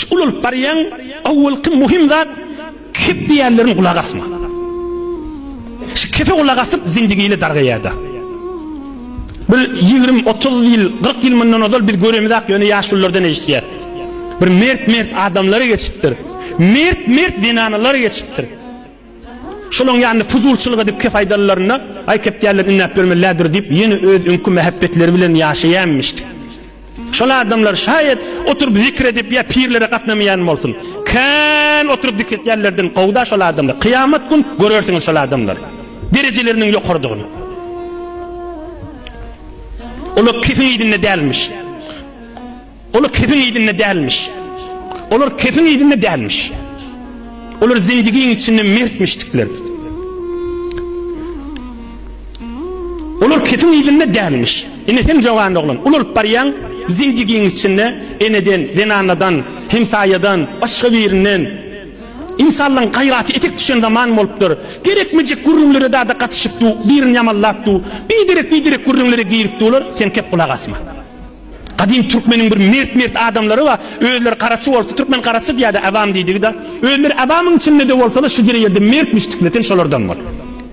Şu olup barayan awwalki muhim zat kep diýerlerin kulak asma. Şu kepe kulak asyp zindigiyle dargaýada. Bir 20-30 ýyl, 40 ýyl mundan odal bir göremizak ýöne ýaşullardan eşitýär. Bir mert adamlary geçipdir. Mert dinanalar geçipdir. Şolong ýany fuzulçylyk edip ke faydalaryna ay kep diýerler innap bermelerdir diýip ýene öz ünkü mehabbetleri bilen ýaşaýanmyşdy. Şol adamlar şayet oturup zikredip ya pirlere katnamayan bolsun. Kan oturup zikretýärlerden gowda şol adamlar. Kıyamet gün görersiňiz şol adamlar. Derecelerinin ýokardygyny. Olar kefin ýedinde dälmiş. Olar kefin ýedinde dälmiş. Olar kefin ýedinde dälmiş. Olar zindigiň içinde mertmişdikler. Olar kefin ýedinde dälmiş. Ine sen jogan oglun. Olar baryan zindigiň içinde eneden, denanadan, hemsayadan, başga birinden insanlaryň gaýraty etek düşen zaman bolupdyr. Gerekmejek gurrunlere da gatyşypdy, birini ýamallapdy. Bidirek gurrunlere giýipdiler, sen kep kulak asma. Kadim Türkmeniň bir mert adamlary bar. Özleri garaçy bolsa, Türkmen garaçy diýdi, awam diýdik da. Özleri awamyň içinde de bolsa, şu ýerde mertmişdikler, şolardan bol.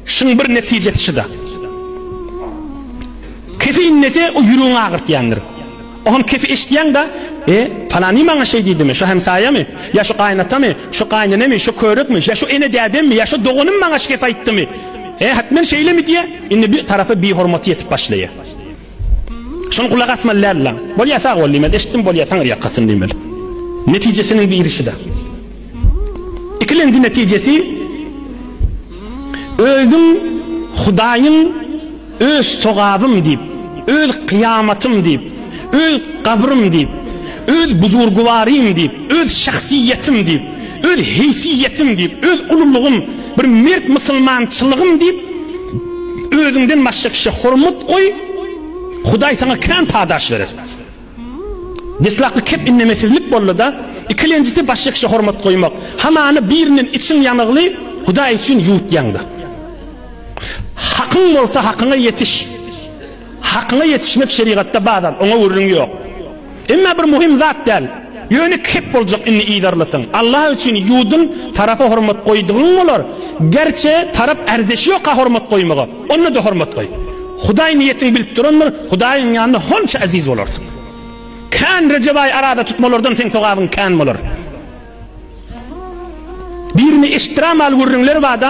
Şuň bir netijesi şuda. Kefi innete o ýüregiň agyrtýandyr. Oğam kefi eşdiýän da, palany maňa şey diýdimi, şu hemsaýamy, ya şu gaýnatamy, şu gaýnanamy, şu körükmi, ya şu ene dädemmi, ya şu dogunum maňa şekefa aýtdymy. Hatmen şeýlemi diýe, indi bir tarafy bi hormaty etip başlaýar. Şunu kulak asmalarla. Bolýasa gollime, eşitdim bolýa taňyr ýakasyn diýmeli. Netijesinin bir irişide. İkilendi netijesi özüm Hudaýyň öz sogabym diýip, öz kıyamatım diýip, öz kabrım diýip, öz buzurguwarym diýip, öz şahsiyetim diýip, öz heysiyetim diýip, öz ululugum, bir mert musulmançylygym diýip, özüňden başga kişi hormat goý, Hudaý sana kan padaş verir. Deslaqy kep innemesizlik boldy da, ikilenjisi başga kişi hormat goýmak. Hamany birinin için ýanygly Hudaý üçin ýutýandy. Hakyň bolsa hakyňa yetiş. Hakyňa yetişmek şeriatda bazan, ona urun ýok. Emma bir muhim zat däl. Ýöne kep boljak inni iýdarlasaň. Allah üçin ýudun tarafa hormat goýdygyň bolar. Gerçi tarap erzeşi ýok hormat goýmaga. Onda da hormat goý. Hudaý niýetini bilip duranmy? Hudaýyň ýanynda honça aziz bolarsyň. Kan Recepay arada tutmalardan sen sogabyň kan bolar. Birini eştiram al gurrunlar bada,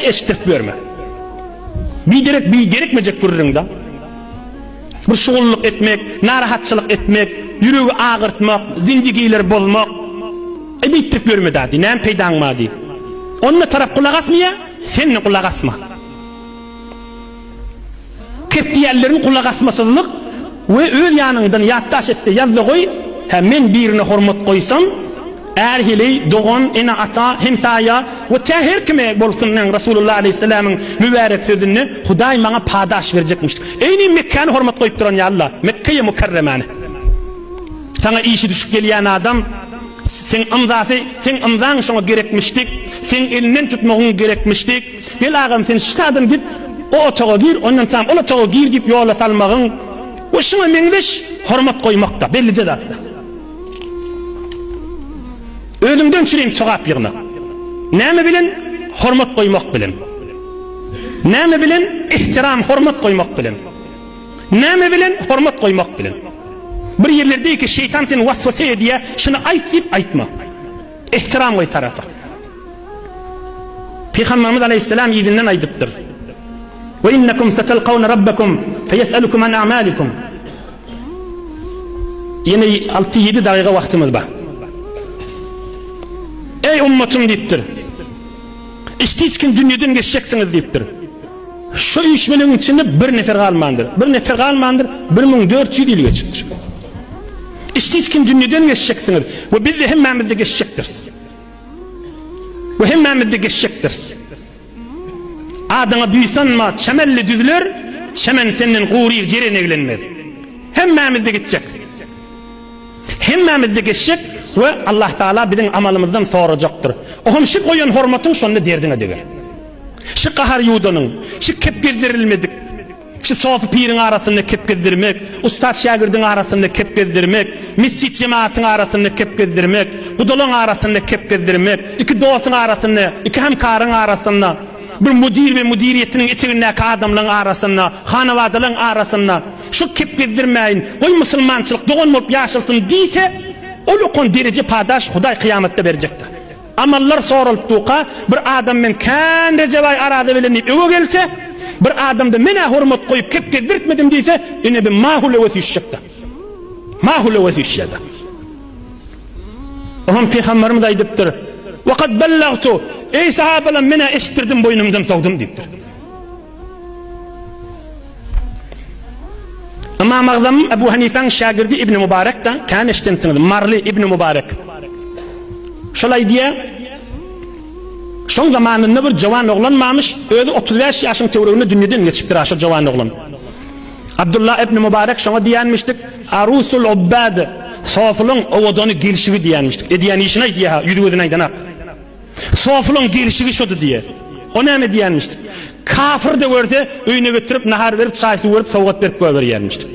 eştirip berme. Bir gerekmejek gurrunda. Bir şugulluk etmek, narahatçılık etmek, ýüregi agyrtmak, zindigiler bolmak. Bitirip berme dadi, näme peýdaňmady. Onda tarap kulak asmaýa, sen kulak asma. Kep diýerlerin kulak asmasyzlyk we öz ýanyňdan ýatdaş etdi, ýazdy goý, men birini hormat goýsam, erhili, dogon, ene ata, hemsaya ve her kime bolsun Resulullah Aleyhisselam'ın mübarek sözünü Hudaý maňa padaş verecekmiş. Eyni Mekke'ni hormat goýup duran ya Allah, Mekke'ye mukarremani. Sana işi düşüp gelýän adam, sen amzaň şoňa gerekmişdik, sen elinden tutmagyň gerekmişdik. Gel agam sen ştadan git, o otaga gir, ondan tam o otaga gir dip ýola salmagyň, o şuna meňdeş hormat goýmakda, bellice zatda. Ölümden çüreyim sogap ýygyna. Näme bilen? Hormat goýmak bilen. Näme bilen? İhtiram, hormat goýmak bilen. Näme bilen? Hormat goýmak bilen. Bir ýerlerde ki şeytan seni waswasa ediýär, şunu aýt diýip aýtma. İhtiram goý tarafa. Peygamberimiz Aleyhisselam ýygynden aýdypdyr. Ve innakum satalqawna rabbakum feyes'alukum an a'malikum. Yine 6-7 daqiqa wagtymyz bar. Ey ummatım diýipdir. Hiç kim dünýeden geçeceksiniz diýipdir. Şu işmeniň içinde bir nefer galmandyr. 1400 ýyl geçipdir. Hiç kim dünýeden geçeceksiniz. Ve biz de hemmamizde geçecektir. Adaňa büýsanma, çemelli düzler, çemen senden gurir jere neglenmez. Hemmamizde geçecek. Ve Allah Teala bizim amalımızdan soracaktır. Oğlum şu koyun hormatın şonda derdine deger. Şu kahar yudunun, şu kep gezdirilmedik, Şu sofi pirin arasında kep gezdirmek, ustad şagirdin arasında kep gezdirmek, mescit cemaatın arasında kep gezdirmek, kudolun arasında kep gezdirmek, iki dostun arasında, iki hemkarın arasında, bir müdir ve müdiriyetinin içindeki adamların arasında, hanavadaların arasında, şu kep gezdirmeyin, koy musulmançılık doğun olup yaşılsın deyse, olukon derece padaş Huday kıyamette verecektir. Amallar sorulduğuqa bir adam men kendi cevay arada bilinip öve gelse, bir adamda mene hurmat koyup kep gezdirtmedim deyse, yine bir mahul öve düşecekti. Mahul öve düşecekti. Oham Peygamberimiz aydıptır. وَقَدْ بَلَّغْتُ Ey sahabeler mene eşittirdim boynumdan savdum deyiptir. İmam Azam Ebu Hanife'nin şagirdi İbn Mübarek'ten kan eşittirdim. Marli İbn Mübarek. Şolay diye şon zamanında bir jawan oğlan mamış, özü 35 yaşın töwreginde dünýeden geçipdir aşy jawan oğlan. Abdullah ibn Mübarek şoňa diýenmişdik, Arusul Ubbad, sofulun owodany gelişigi diýenmişdik. Ediýän işine diýä, ýürügüden aýdan ak. Sofulun gelişigi şodu diýe. O näme diýenmişdik? Kafir de görse öýüne götürüp nahar berip, çaýsy berip, sowgat berip berýänmişdik.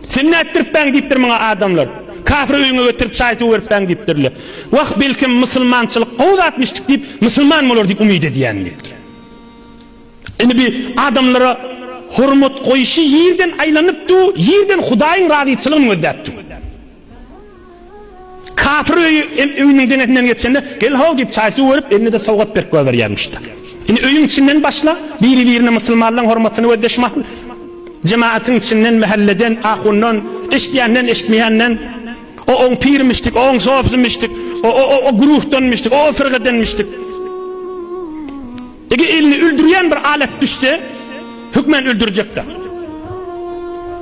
Sen nättirip ben diýipdir maňa adamlar. Kafir öýüne götürüp çaýsy berip ben diýipdirler. Waq belkim musulmançylyk gowdatmışdyk diýip musulman bolar diýip umyt edýänler. Indi bir adamlara hurmat koyuşu yerden aylanypdy, yerden Hudaýyň razyçylygyny ödäpdi. Kafir öýüniň denetinden geçende gel haw diýip çaýsy berip eline de sowgat berip berýärmişdi. Indi öýüň içinden başla, biri-birine musulmanlaryň hormatyny ödeşmek, cemaatin içinden, mahalleden, ahundan, eşdiýenden, eşitmeýänden, o pirmişdik, o sofsymyşdyk, o guruhdanmışdyk, o firgadanmışdyk. Ege elini öldürýän bir alet düşse, hükmen öldürecekti.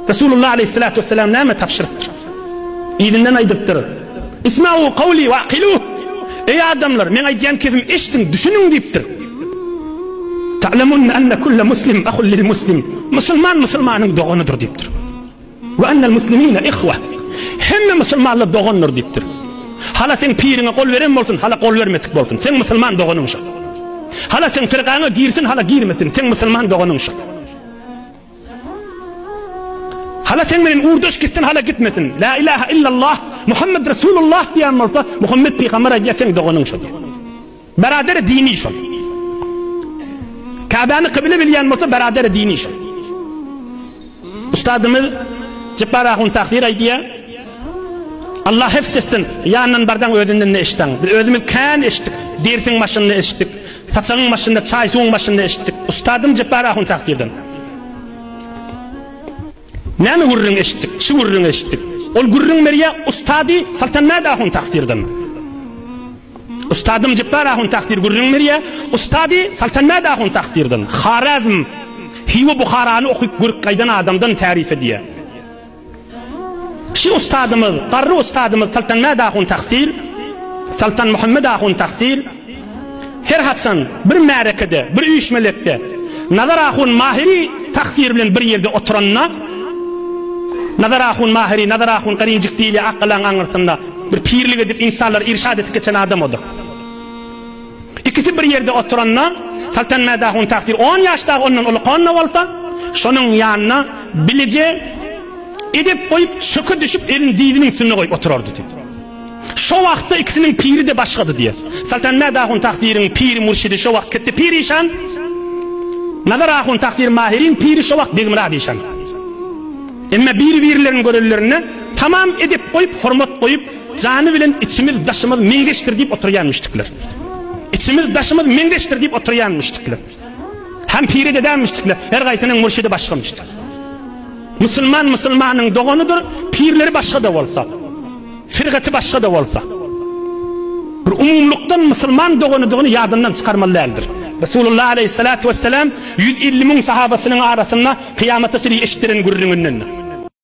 Resulullah aleyhissalatu vesselam näme tapşyrykdyr? Ýerinden aýdypdyr. İsma'u qawli wa aqiluh. Ey adamlar, men aýdýan kefim eşitin, düşünün diýipdir. Ta'lamun anna kullu muslim akhul lil muslim. Musulman musulmanyň doganydyr diýipdir. Wa anna al muslimina ihwa. Hemme musulmanlar doganlar diýipdir. Hala sen pirine kol veren bolsun, hala kol vermetik bolsun. Sen musulman doganyň şo. Hala sen firqaňa girsin, hala girmesin. Sen musulman doganyň şo. Hala sen menen urduş gitsin, hala gitmesin. La ilahe illallah Muhammed Resulullah diýen bolsa, Muhammed Peygamber diýsen doganyň şo. Berader dini şo. Ka'bany kıble bilýän bolsa berader dini şo. Ustadymyz Jabbar ahun takdir aýdýar. Allah hepsetsin. Ýanyň bardan ödünden eşitdiň. Biz özümiz kan eşitdik. Dersiň başynda eşitdik. Fatsagyň başynda, çaýsyň başynda eşitdik. Ustadym Jabbar ahun takdirden. Näme gurrun eşitdik? Şu gurrun eşitdik. Ol gurrun merýä ustady Saltanat ahun takdirden. Ustadym Jabbar ahun takdir gurrun merýä ustady Saltanat ahun takdirden. Harazm Hiwa Buharany okup guruk gaýdan adamdan tarif edýär. Şu ustadymyz, garry ustadymyz Saltanat ahun taksir, Saltan Muhammed ahun taksir, her hatsan bir märekede, bir üýüşmelekde, Nazar ahun mahiri taksir bilen bir ýerde oturanna, Nazar ahun mahiri, Nazar ahun garincik diýili aklan aňyrsynda bir pirlik edip insanlar irşad etip geçen adam odu. İkisi bir ýerde oturanna, Saltanat ahun taksir 10 ýaşda ondan ulukonna bolsa, şonuň ýanyna bilije edip koyup şökü düşüp elin diýdiniň üstüne koyup oturardy diýip. Şo wagtda ikisiniň piri de başgady diýer. Saltanat ahun taksiriň piri murşidi şo wagt ketdi pirişan. Nazar ahun taksir mahirin piri şo wagt degmiradi işan. Emma bir-birlerini görellerine tamam edip koyup hormat koyup jany bilen içimiz daşymyz meňdeşdir diýip oturýanmışdyklar. İçimiz daşymyz meňdeşdir diýip oturýanmışdyklar. Hem piri de denmişdikler. Her gaýsynyň murşidi başgamışdyk. Musulman musulmanyň doganydyr, pirleri başga da bolsa, firgaty başga da bolsa. Bir umumlukdan musulman doganydygyny ýadyndan çykarmalydyr. Resulullah aleyhissalatu vesselam 150 000 sahabasynyň arasynda kıyamata şerí eşitdiren gurrungyň